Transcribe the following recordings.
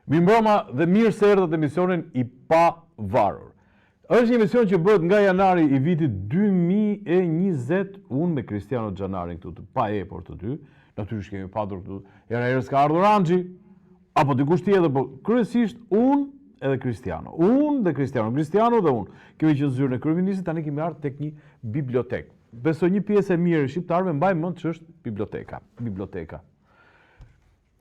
Mirëmbrëma dhe mirë se erdhët emisionin I Pavarur. Është një emision që bëhet nga janari I vitit 2020, unë me Cristiano Xhanarin këtu të pa por të dy, natyrisht kemi patur këtu, herës ka ardhur Anxhi, apo dikush tjetër, por kryesisht unë edhe Cristiano. Unë dhe Cristiano, Cristiano dhe unë. Kemi që zyrën e kryeministit, tani kemi ardhur tek një bibliotekë. Besoj një pjesë e mirë e shqiptarëve mbaj mend që është biblioteka.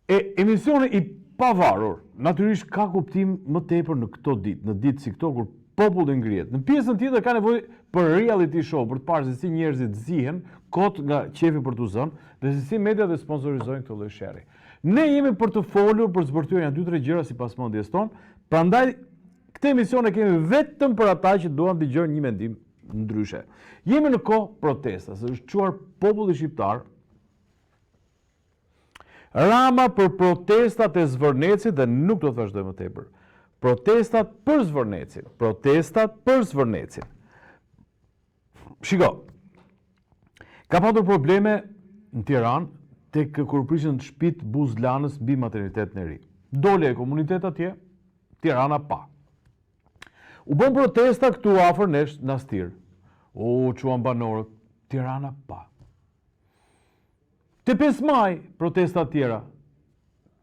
Emisioni I Pavarur, natyrisht ka kuptim më tepër në këto ditë, në ditë si këto kur populli ngrihet. Në pjesën tjetër ka nevojë për reality show, për të parë se si njerëzit zihen kot nga qefi për t'u zënë dhe se si mediat e sponsorizojnë këtë lloj sherri. Ne jemi për të folur, për të zbërthyer janë 2-3 gjëra sipas mendjes tonë, prandaj këtë emision e kemi vetëm për ata që duan dëgjojnë një mendim ndryshe. Jemi në kohë protestas, është çuar populli shqiptar. Rama për protestat e Zvërnecit dhe nuk do të vazhdojmë më tepër. Protestat për Zvërnecin. Shiko, ka patur probleme në Tiranë tek kur prishin shtëpitë Buzlanës mbi maternitetin e ri. Dole e komunitet atje, Tirana pa. U bën protesta këtu afër nesh në Astir. Quan banorët, Tirana pa. Te 5 maj, protesta tjera,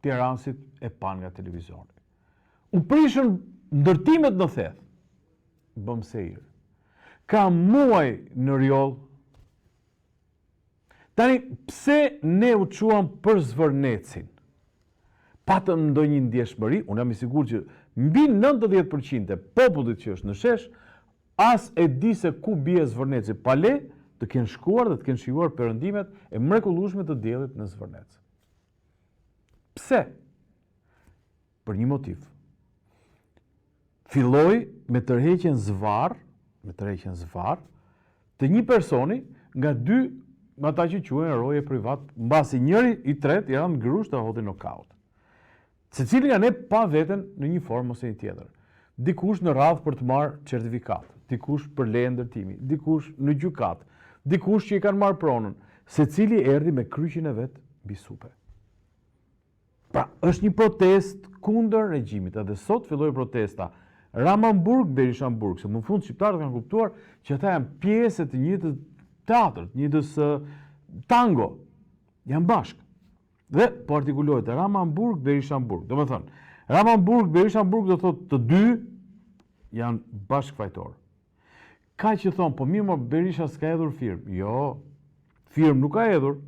tiranësit e pan nga televizori. U prishën ndërtimet në theth, bëm sejrë. Ka muaj në rjoll. Tani, pse ne u quan për Zvërnecin? Patëm ndonjë ndjeshmëri, unë jam I sigurt që mbi 90% e popullit që është në shesh, as e di se ku bie Zvërneci, pale të kenë shkuar dhe të kenë shijuar perëndimet e mrekullueshme të diellit në Zvërnec. Pse? Për një motiv. Filloi me tërheqjen zvarr të një personi nga dy ata që quhen roje privat, mbasi njëri I tretë janë grusht të hodhin nokaut. Secili nga ne pa veten në një formë ose një tjetër. Dikush në radhë për të marrë certifikat, dikush për leje ndërtimi, dikush në gjykat, dikush që I kanë marrë pronën, secili erdhi me kryqin e vet mbi supe. Pra, është një protest kundër regjimit, edhe sot filloi protesta Ramanburg, Berishamburg, se më në fund shqiptarët kanë kuptuar që ata janë pjesë të njëjtës teatrit, njëjtës tango, janë bashkë. Dhe po artikulohet Ramanburg, Berishamburg. Do të thonë, Ramanburg, Berishamburg do thotë të dy janë bashkëfajtor. Ka që thonë, po mirë, Berisha s'ka hedhur firmë. Jo, firmë nuk ka hedhur,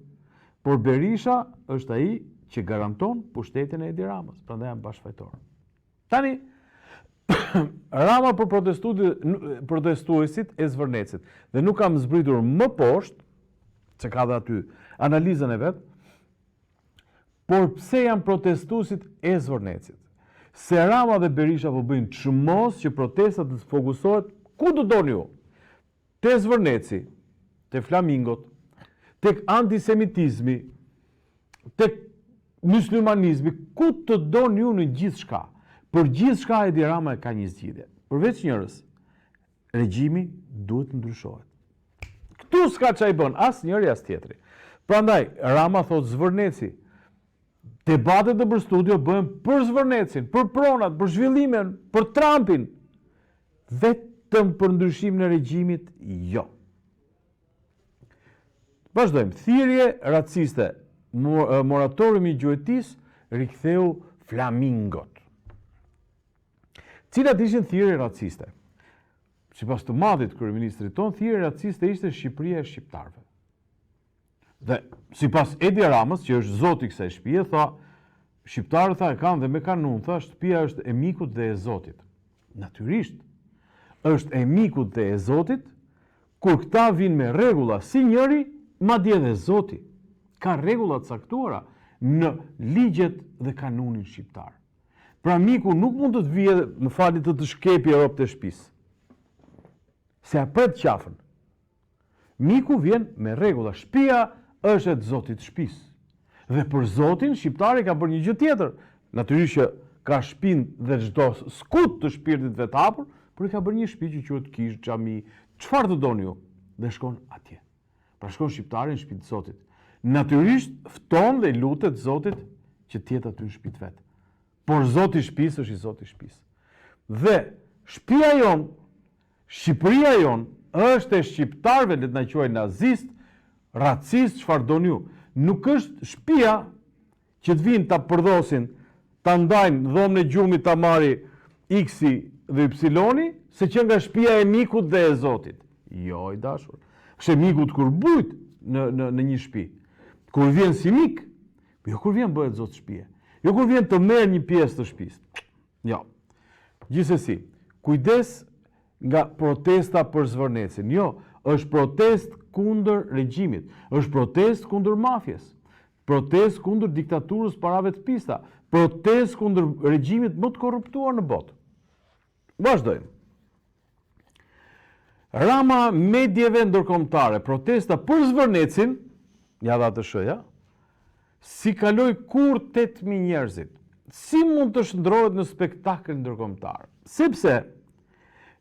por Berisha është ai që garanton pushtetin e Edi Ramës, prandaj janë bashkëfajtor. Tani, Rama për protestuesit e Zvërnecit, dhe nuk kam zbritur më poshtë, që ka dhe aty analizën e vetë, por pse janë protestuesit e Zvërnecit? Se Rama dhe Berisha po bëjnë çmos që protestat të fokusohet ku do doni ju? Te Zvërneci, te flamingot, tek antisemitizmi, tek muslimanizmi, ku të doni ju në gjithë shka. Për gjithë shka Edi Rama ka një zgjidhje. Përveç njërës, regjimi duhet të ndryshohet. Këtu s'ka çaj bën, as njëri as tjetri. Prandaj, Rama thot Zvërneci, debatet e për studio bëhen për Zvërnecin, për pronat, për zhvillimin, për Trumpin. Vetëm për ndryshim në regjimit, jo. Vazhdojmë. Thirrje raciste, moratoriumi I gjuetis, riktheu flamingot. Cilat ishin thirrje raciste? Sipas të madhit kryeministrit ton, thirrje raciste ishte Shqipëria e shqiptarëve. Dhe sipas Edi Ramës, që është zoti I kësaj shtëpie, tha, shqiptarët e kanë dhe me kanun, tha, shtëpia është e mikut dhe e Zotit. Natyrisht, është e mikut dhe e Zotit, kur këta vinë me rregulla si njëri, madje dhe Zoti ka rregulla të caktuara në ligjet dhe kanunin shqiptar. Pra miku nuk mund të vijë, më falni të shkepi rrobat e shtëpisë. Se apret qafën. Miku vjen me rregulla. Shtëpia është e Zotit shtëpisë. Dhe për Zotin shqiptari ka bërë një gjë tjetër. Natyrisht që ka shpinë dhe çdo skut të shpirtit vet hapur, por I ka bërë një shtëpi që quhet kish, xhami, çfarë të doni ju, dhe shkon atje. Pra shkon shqiptari në shtëpinë e Zotit. Natyrisht fton dhe lutet Zotit që të jetë aty në shtëpinë vet. por Zoti i shtëpisë është i Zoti i shtëpisë. Dhe shtëpia jonë, Shqipëria jonë, është e shqiptarëve, le të na quajnë nazist, racist, çfarë doni ju. Nuk është shtëpia që të vinë ta përdosin, ta ndajnë dhomën e gjumit ta marri X-i dhe Y-i, se që nga shtëpia e mikut dhe e Zotit. Jo, i dashur. Është mikut kur bujt në një shtëpi. Kur vjen si mik, jo kur vjen bëhet Zot shtëpie. Jo kur vjen të merr një pjesë të shtëpisë. Jo. Gjithsesi, kujdes nga protesta për Zvërnecin. Jo, është protest kundër regjimit, është protest kundër mafjes, protest kundër diktaturës parave të pista, protest kundër regjimit më të korruptuar në botë. Vazhdojmë. Rama medjeve ndërkombëtare, protesta për Zvërnecin, ja dha të shëja, si kaloi kur 8.000 njerëzit. Si mund të shndrohet në spektakël ndërkombëtar? Sepse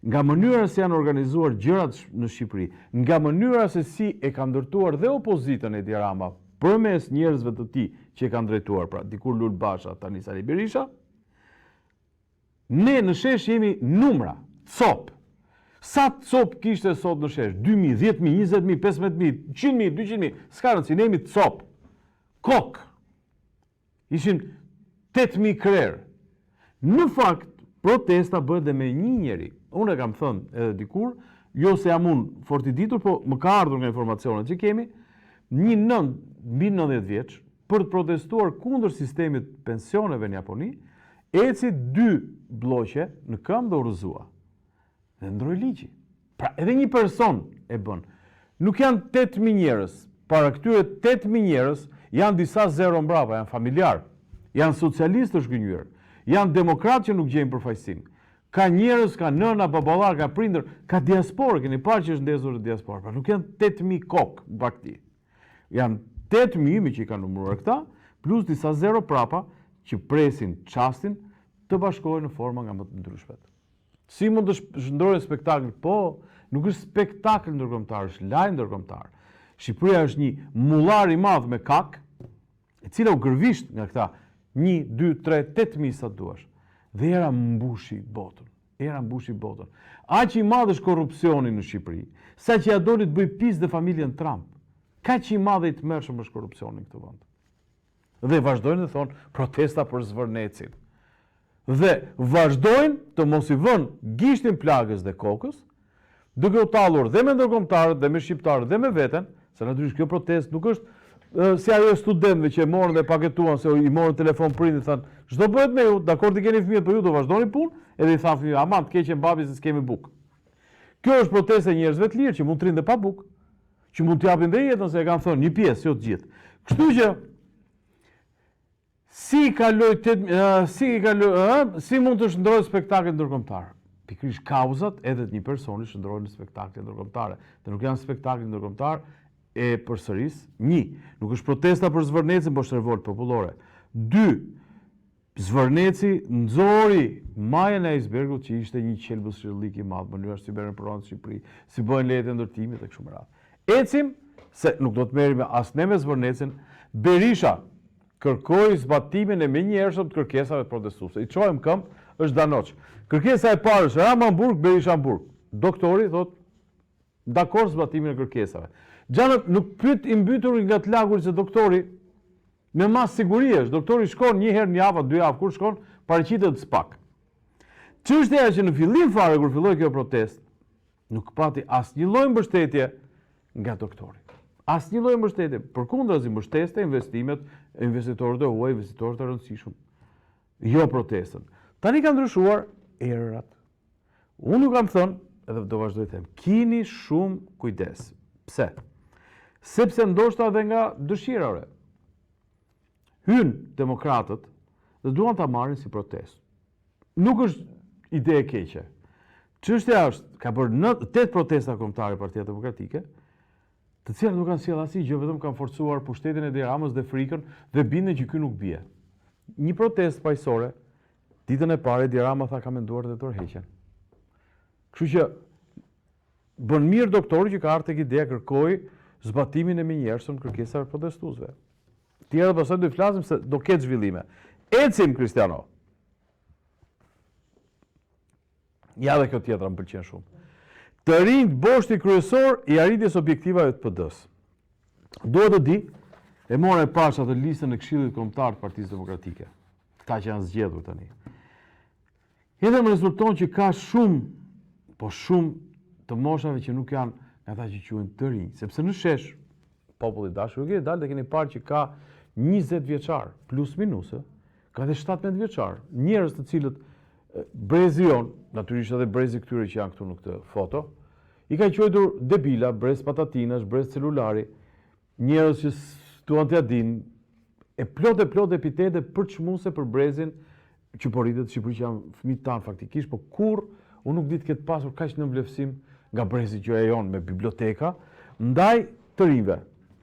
nga mënyra se janë organizuar gjërat në Shqipëri, nga mënyra se si e ka ndërtuar dhe opozitën Edi Rama përmes njerëzve të tij që e kanë drejtuar, pra dikur Lul Basha, tani Sali Berisha, ne në shesh jemi numra, cop. Sa cop kishte sot në shesh? 2.000, 10.000, 20.000, 15.000, 100.000, 200.000, s'ka rëndësi, ne jemi cop. Kok. Ishim 8.000 krerë. Në fakt, protesta bëhet dhe me një njeri. Unë e kam thënë edhe dikur, jo se jam unë fort i ditur, po më ka ardhur nga informacionet që kemi, një mbi 90 vjeç, për të protestuar kundër sistemit pensioneve në Japoni, eci 2 bloqe në këmbë dhe u rrëzua. Dhe ndroi ligji. Pra edhe një person e bën. Nuk janë 8.000 njerëz. Para këtyre 8.000 njerëz janë disa zero mbrapa, janë familjar, janë socialistë të shgënjur, janë demokratë që nuk gjejnë përfaqësim. Ka njerëz, ka nëna, baballar, ka prindër, ka diasporë, keni parë që është ndezur e diasporë. Pra nuk janë 8.000 kokë bakti. Janë 8.000 me që i kanë numëruar këta, plus disa zero prapa që presin çastin të bashkohen në forma nga më të ndryshmet. Si mund të shndrohen spektakël? Po, nuk është spektakël ndërkombëtar, është lajm ndërkombëtar. Shqipëria është një mullar i madh me kak, e cila u gërvisht nga këta 1, 2, 3, 8.000 sa duash. Dhe era mbushi botën. Era mbushi botën. Aq i madh është korrupsioni në Shqipëri, sa që ja doli të bëj pis dhe familjen Trump. Kaq i madh i tmerrshëm është korrupsioni në këtë vend. Dhe vazhdojnë të thonë protesta për Zvërnecin. Dhe vazhdojnë të mos i vënë gishtin plagës dhe kokës, duke u tallur dhe me ndërkombëtarët, dhe me shqiptarët, dhe me veten, se natyrisht kjo protestë nuk është si ajo studentëve që morën dhe paketuan se i morën telefon prindit, thanë, çdo bëhet me ju, dakor ti keni fëmijët, po ju do vazhdoni punë, edhe i thanë fëmijë, aman të keqen babi se s'kemi bukë. Kjo është protestë e njerëzve të lirë që mund të rinë dhe pa bukë, që mund të japin dhe jetën, se e kanë thënë një pjesë, jo të gjithë. Kështu që si mund të shndrohet spektakël ndërkombëtar? Pikërisht kauzat edhe të një personi shndrohen në spektakle ndërkombëtare. Dhe nuk janë spektakle ndërkombëtar e përsëris. 1. Nuk është protesta për Zvërnecin, por është revolt popullore. 2. Zvërneci nxori majën e icebergut që ishte një qelbës shellik i madh, mënyra si bërën pronë në Shqipëri, si bëhen lejet e ndërtimit e kështu me radhë. Ecim se nuk do të merrim as ne me Zvërnecin. Berisha kërkoi zbatimin e menjëhershëm të kërkesave protestuese. I çojmë këmbë, është danoç. Kërkesa e parë është Rama Hamburg, Berisha Hamburg. Doktori thotë dakord zbatimin e kërkesave. Gjanët nuk pyet i mbytur nga të lagur se doktori me mas siguri është. Doktori shkon një herë në javë, 2 javë, kur shkon, paraqitet SPAK. Çështja është që në fillim fare kur filloi kjo protestë, nuk pati asnjë lloj mbështetje nga doktori. Asnjë lloj mbështetje, përkundrazi mbështeste investitorët e huaj, investitorët e rëndësishëm. Jo protestën. Tani ka ndryshuar erat. Unë nuk kam thënë, edhe do vazhdoj të them, kini shumë kujdes. Pse? Sepse ndoshta edhe nga dëshirore. Hyn demokratët dhe duan ta marrin si protestë. Nuk është ide e keqe. Çështja është, ka bërë 8 protesta kombëtare Partia Demokratike, të cilat nuk kanë sjellë asnjë gjë, vetëm kanë forcuar pushtetin e Edi Ramës dhe frikën dhe bindën që ky nuk bie. Një protestë paqësore, ditën e parë Edi Rama tha ka menduar të tërheqen. Kështu që bën mirë doktori që ka ardhur tek ideja kërkoi zbatimin e menjëhershëm kërkesave protestuesve. Tjerë pastaj do të flasim se do ketë zhvillime. Ecim Kristiano. Ja dhe kjo tjetra më pëlqen shumë. Të rinjt boshti kryesor i arritjes objektivave të PD-s. Duhet të di, e mora e pash atë listën e Këshillit Kombëtar të Partisë Demokratike. Këta që janë zgjedhur tani. Edhe më rezulton që ka shumë të moshave që nuk janë ata që quhen të rinj, sepse në shesh populli dashur, e dalë dhe keni parë që ka 20 vjeçar plus minus, ka dhe 17 vjeçar, njerëz të cilët brezi jon, natyrisht edhe brezi këtyre që janë këtu në këtë foto, i ka quajtur debila, brez patatinash, brez celulari, njerëz që tuan t'ja din, e plot epitete për çmuse për brezin që po rritet në Shqipëri që janë fëmijët tanë faktikisht, po kur unë nuk di të ketë pasur kaq në vlefsim nga brezi që e jon me biblioteka, ndaj të rinjve.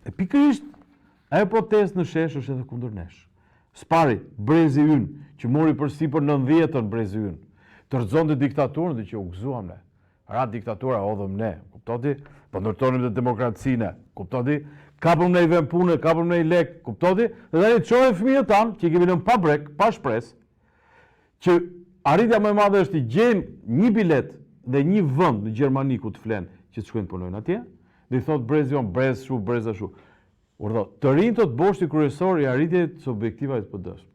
E pikërisht ajo protestë në shesh është edhe kundër nesh. Spari, brezi ynë, që mori përsipër 90-ën brezi ynë, të rrëzonte diktaturën dhe që u gëzuam ne. Ra diktatura odhëm ne, kuptoti? Po ndërtonim dhe demokracinë, kuptoti? Kapëm ne i vend punë, kapëm ne i lek, kuptoti? Dhe ne çojmë fëmijët tanë, që i kemi lënë pa brek, pa shpresë, që arritja më e madhe është i gjejmë një bilet dhe një vend në Gjermani ku të flenë që të shkojnë punojnë atje, dhe i thotë brezi on, brez shu, brez ashu. Urdhë, të rinjtë të boshti kryesor i arritjes së objektivave të PD-s.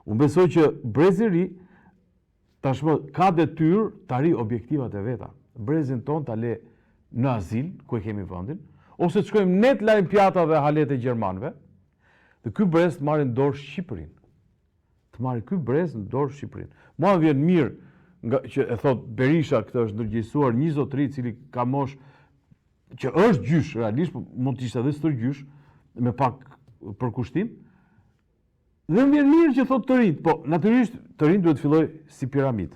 Unë besoj që brezi i ri tashmë ka detyrë të arrijë objektivat e veta. Brezin ton ta le në azil, ku e kemi vendin, ose të shkojmë ne të lajm pjata dhe halet e gjermanëve, dhe ky brez të marrë në dorë Shqipërinë. Të marrë ky brez në dorë Shqipërinë. Mua më vjen mirë nga që e thot Berisha, këtë është ndërgjegjësuar një zotëri i cili ka mosh që është gjysh realisht, mund të ishte edhe stërgjysh me pak përkushtim. Dhe më vjen mirë që thot të rinjt, po natyrisht të rinjt duhet të filloj si piramid.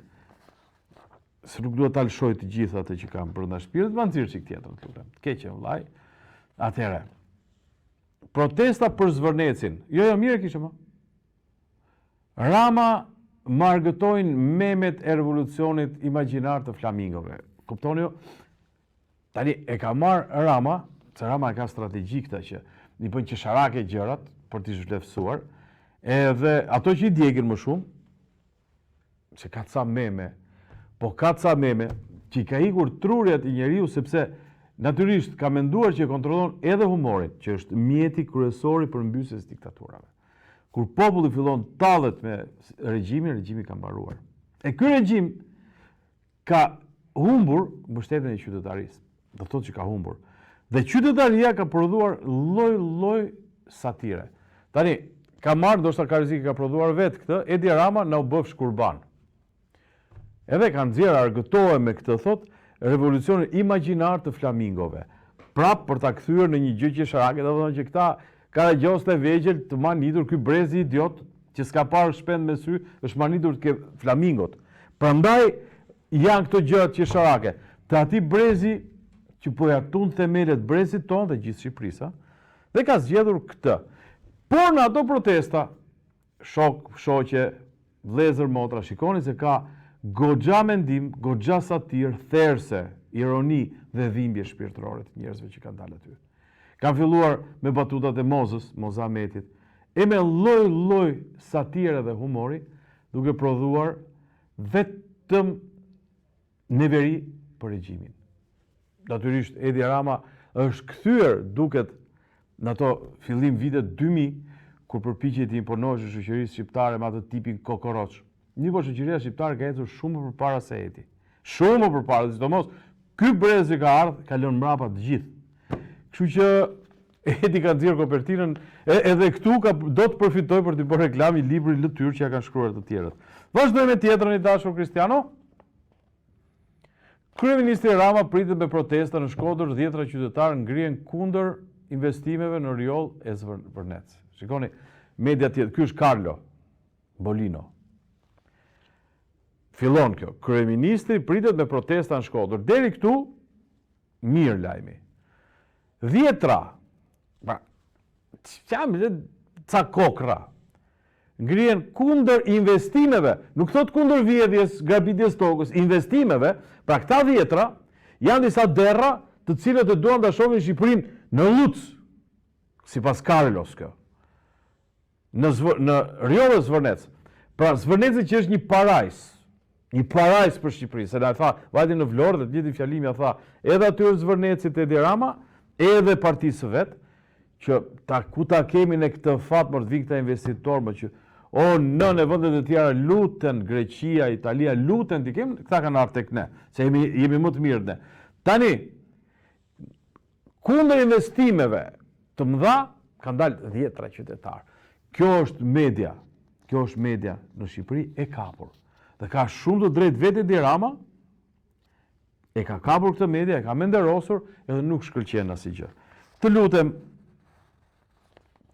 Se nuk duhet ta lëshoj të gjitha ato që kanë brenda shtëpisë, të nxirr çik tjetër, lutem. Keqe vllai. Atëherë. Protesta për Zvërnecin. Jo, mirë kishte më. Rama margëtojnë memet e revolucionit imagjinar të flamingove. Kuptoni ju? Tani e ka marrë Rama, se Rama e ka strategji këta që i bën qesharake gjërat për t'i zhvlerësuar, edhe ato që i djegin më shumë, që ka ca meme, po ka ca meme që i ka ikur trurjet i njeriu sepse natyrisht ka menduar që kontrollon edhe humorin, që është mjeti kryesor i përmbysjes diktaturave. Kur populli fillon tallet me regjimi ka mbaruar. E ky regjim ka humbur mbështetjen e qytetarisë. Do thotë që ka humbur. Dhe qytetaria ka prodhuar lloj satire. Tani, ka marrë, ndoshta Kariziki ka prodhuar vetë këtë, Edi Rama na u bëfsh kurban. Edhe kanë nxjerrë argëtohen me këtë thot, revolucionin imagjinar të flamingove. Prap për ta kthyer në një gjë qesharake, do të thonë që këta Karagjosta e vegjël të manitur ky brezi idiot që s'ka parë shpend me sy, është manitur të flamingot. Prandaj janë këto gjërat qesharake. Të ati brezi që po ja tund themelet brezit ton dhe gjithë Shqipërisë, dhe ka zgjedhur këtë. Por në ato protesta, shoqe, vëllezër, motra, shikoni se ka goxha mendim, goxha satir, therse, ironi dhe dhimbje shpirtërore të njerëzve që kanë dalë aty. Kanë filluar me batutat e Mozametit, e me lloj satire dhe humori, duke prodhuar vetëm neveri për regjimin. Natyrisht, Edi Rama është kthyer duket në ato fillim vitet 2000, kur përpiqet të imponohej shoqërisë shqiptare me atë tipin kokoroç. Një shoqëria shqiptare ka ecur shumë më përpara se Edi. Shumë më përpara, sidomos ky brez që ka ardhur ka lënë mbrapa të gjithë. Kështu që Edi ka nxjerrë kopertinën, edhe këtu do të përfitoj për të bërë reklam i librit lëtyr që ja kanë shkruar të tjerët. Vazhdojmë me tjetrën, i dashur Kristiano. Kryeministri Rama pritet me protesta në Shkodër, 10 qytetarë ngrihen kundër investimeve në rjoll e Zvërnec. Shikoni, media tjetër, ky është Carlo Bolino. Fillon kjo, kryeministri pritet me protesta në Shkodër. Deri këtu, mirë lajmi. 10, ca kokra, ngrihen kundër investimeve, nuk thot kundër vjedhjes, grabitjes tokës, investimeve, pra këta 10 janë disa derra të cilët e duan ta shohin Shqipërinë në Luc, sipas Carlos kjo. Në rjollë Zvërnec. Pra Zvërneci që është një parajs, një parajs për Shqipëri, se na tha, vajti në Vlorë dhe të njëjtin fjalim ja tha, edhe atyre Zvërnecit e Edi Rama, edhe partisë vet, që ku ta kemi ne këtë fat më të vi këta investitor më që në vendet e tjera luten, Greqia, Italia luten, këta kanë ardhur tek ne, se jemi më të mirë ne. Tani, kundër investimeve të mëdha, kanë dalë 10 qytetarë. Kjo është media në Shqipëri e kapur. Dhe ka shumë të drejtë vetë Edi Rama, e ka kapur këtë media, e ka menderosur, edhe nuk shkëlqen asgjë. Të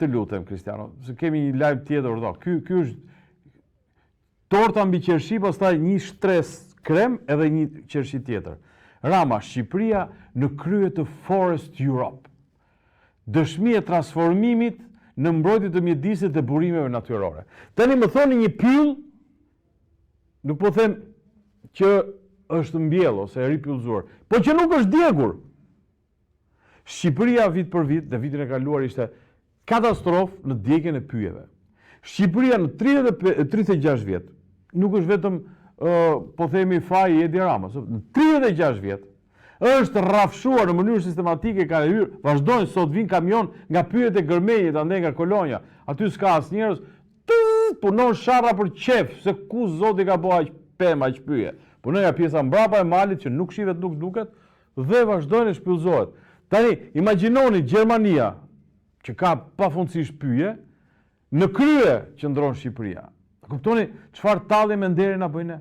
lutem, Kristiano, se kemi një live tjetër do. Ky është torta mbi qershi, pastaj një stres krem edhe një qershi tjetër. Rama, Shqipëria në krye të Forest Europe. Dëshmi e transformimit në mbrojtje të mjedisit dhe burimeve natyrore. Tani më thoni një pyll, nuk po them që është mbjell ose e ripjullzuar, po që nuk është djegur. Shqipëria vit për vit, dhe vitin e kaluar ishte katastrofë në djegjen e pyjeve. Shqipëria në 36 vjet, nuk është vetëm po themi faji Edi Rama, në 36 vjet, është rrafshuar në mënyrë sistematike, ka hyrë, vazhdojnë sot vinë kamion nga pyjet e Gërmenjit, ande nga Kolonja, aty s'ka as njerëz, punon sharra për qef, se ku zoti ka bo aq pema, aq pyje. Punoja pjesa mbrapa e malit që nuk shivet, nuk duket, dhe vazhdojnë e shpyllzohet. Tani, imagjinoni Gjermania, që ka pafundësisht pyje, në krye qëndron Shqipëria. Kuptoni çfarë talli me nderin apo ne?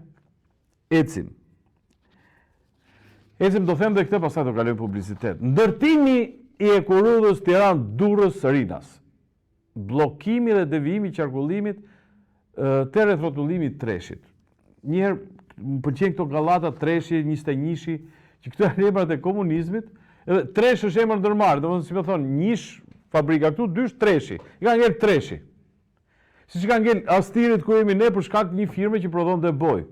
Ecim do them dhe këtë, pastaj do kalojmë publicitet. Ndërtimi i Ekurudhës Tiranë-Durrës-Rinas. Bllokimi dhe devijimi i qarkullimit te rrethrotullimi i Treshit. Njëherë më pëlqen këto gallata Treshi, 21-shi, që këto janë emrat e komunizmit, edhe Tresh është emër ndërmarrë, domethënë si më thon, njësh fabrika këtu, dysh Treshi. I ka ngel Treshi. Siç ka ngel Astirit ku jemi ne për shkak të një firme që prodhonte boj.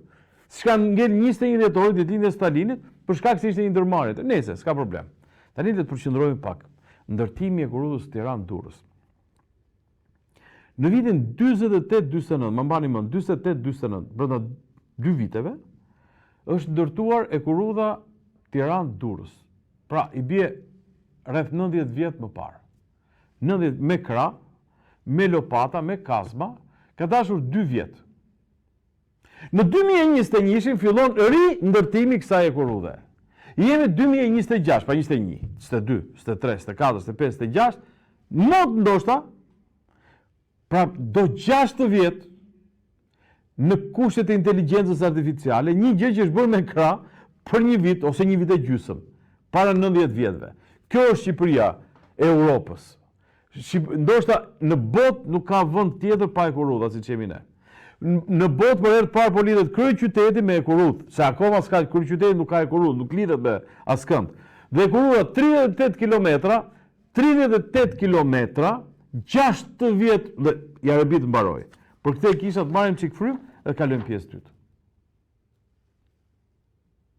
Siç ka ngel 21 dhjetorit ditën e Stalinit për shkak se ishte një ndërmarrje. Nëse s'ka problem. Tani le të përqendrohemi pak. Ndërtimi i Ekurudhës Tiranë-Durrës. Në vitin 48-49, më mbani mend, 48-49, brenda 2 viteve, është ndërtuar Ekurudha Tiranë-Durrës. Pra, i bie rreth 90 vjet më parë. 90 me krah, me lopata, me kazma, ka dashur 2 vjet. Në 2021 fillon ndërtimi i kësaj Ekurudhe. Jemi 2026, pa 21, 22, 23, 24, 25, 26, mot ndoshta, pra do 6 vjet në kushtet e inteligjencës artificiale, një gjë që është bërë me krah për një vit ose një vit e gjysmë, para 90 vjetëve. Kjo është Shqipëria e Europës. Ndoshta në botë nuk ka vend tjetër pa Ekurudha, siç jemi ne. Në botë për herë të parë po lidhet kryeqyteti me Ekurudhë, se akoma s'ka kryeqyteti, nuk ka Ekurudhë, nuk lidhet me askënd. Dhe Ekurudha 38 kilometra, 6 vjet, dhe ja rebit mbaroj. Për këtë e kisha të marrim çik frymë dhe kalojmë pjesë dytë.